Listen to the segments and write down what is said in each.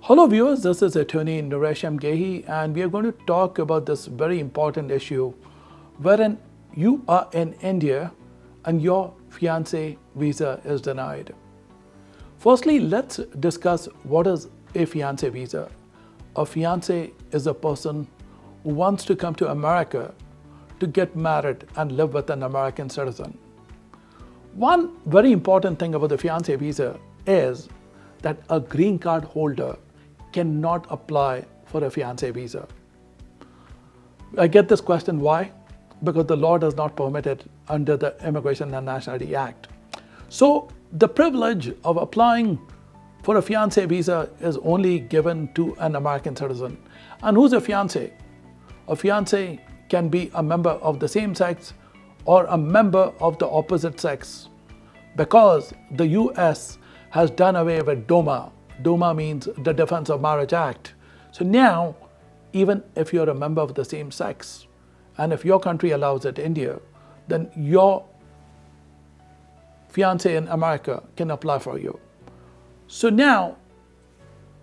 Hello viewers, this is attorney Naresh M. Gehi, and we are going to talk about this very important issue wherein you are in India and your fiancé visa is denied. Firstly, let's discuss what is a fiancé visa. A fiancé is a person who wants to come to America to get married and live with an American citizen. One very important thing about the fiancé visa is that a green card holder cannot apply for a fiancé visa. I get this question, why? Because the law does not permit it under the Immigration and Nationality Act. So the privilege of applying for a fiancé visa is only given to an American citizen. And who's a fiancé? A fiancé can be a member of the same sex or a member of the opposite sex, because the US has done away with DOMA. DOMA means the Defense of Marriage Act. So now, even if you're a member of the same sex, and if your country allows it, India, then your fiancé in America can apply for you. So now,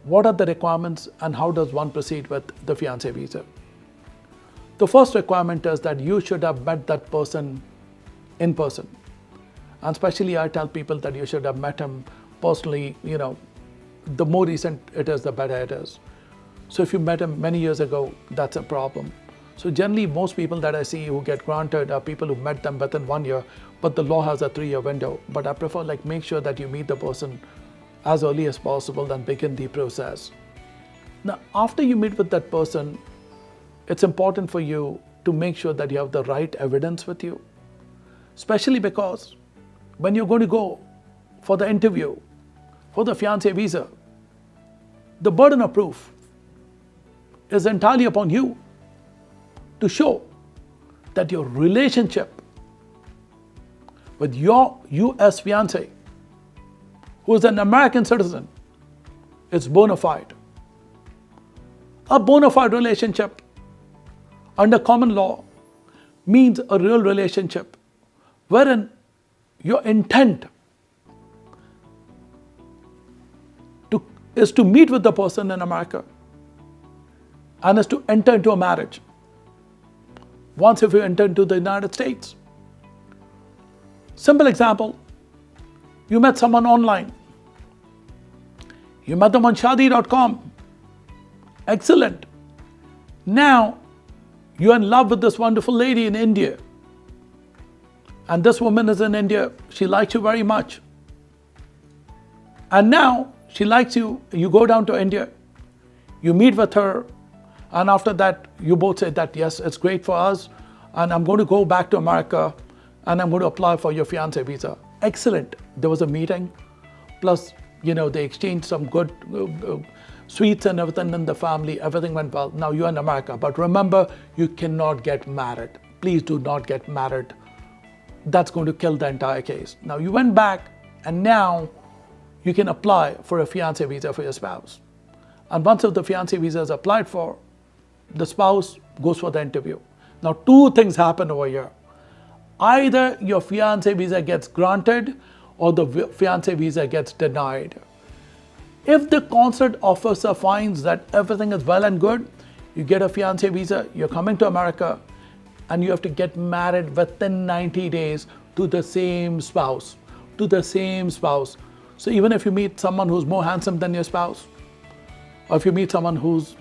what are the requirements and how does one proceed with the fiancé visa? The first requirement is that you should have met that person in person. And especially I tell people that you should have met him personally. The more recent it is, the better it is. So if you met him many years ago, that's a problem. So generally, most people that I see who get granted are people who met them within 1 year, but the law has a 3-year window. But I prefer make sure that you meet the person as early as possible and begin the process. Now, after you meet with that person, it's important for you to make sure that you have the right evidence with you, especially because when you're going to go for the interview, for the fiancé visa, the burden of proof is entirely upon you to show that your relationship with your US fiancé, who is an American citizen, is bona fide. A bona fide relationship under common law means a real relationship wherein your intent is to meet with the person in America and is to enter into a marriage once if you enter into the United States. Simple example, you met someone online. You met them on Shaadi.com. Excellent. Now, you're in love with this wonderful lady in India. And this woman is in India. She likes you very much. And now, she likes you. You go down to India. You meet with her. And after that, you both say that, yes, it's great for us. And I'm going to go back to America. And I'm going to apply for your fiancé visa. Excellent. There was a meeting. Plus, they exchanged some good sweets and everything in the family. Everything went well. Now you're in America. But remember, you cannot get married. Please do not get married. That's going to kill the entire case. Now you went back, and now you can apply for a fiancé visa for your spouse. And once the fiancé visa is applied for, the spouse goes for the interview. Now, two things happen over here. Either your fiancé visa gets granted or the fiancé visa gets denied. If the consulate officer finds that everything is well and good, you get a fiancé visa, you're coming to America, and you have to get married within 90 days to the same spouse. So even if you meet someone who's more handsome than your spouse, or if you meet someone who's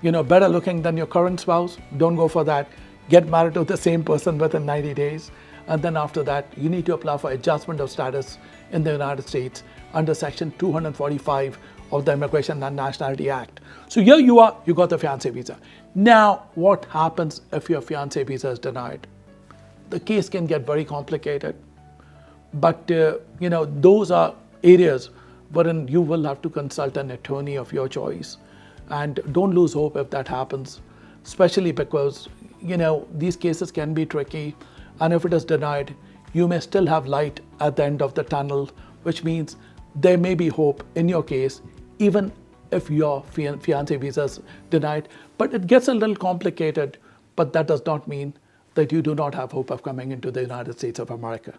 better looking than your current spouse, don't go for that. Get married to the same person within 90 days. And then after that, you need to apply for adjustment of status in the United States under Section 245 of the Immigration and Nationality Act. So here you are, you got the fiancé visa. Now, what happens if your fiancé visa is denied? The case can get very complicated. But, those are areas wherein you will have to consult an attorney of your choice. And don't lose hope if that happens, especially because, these cases can be tricky. And if it is denied, you may still have light at the end of the tunnel, which means there may be hope in your case, even if your fiancé visa is denied. But it gets a little complicated, but that does not mean that you do not have hope of coming into the United States of America.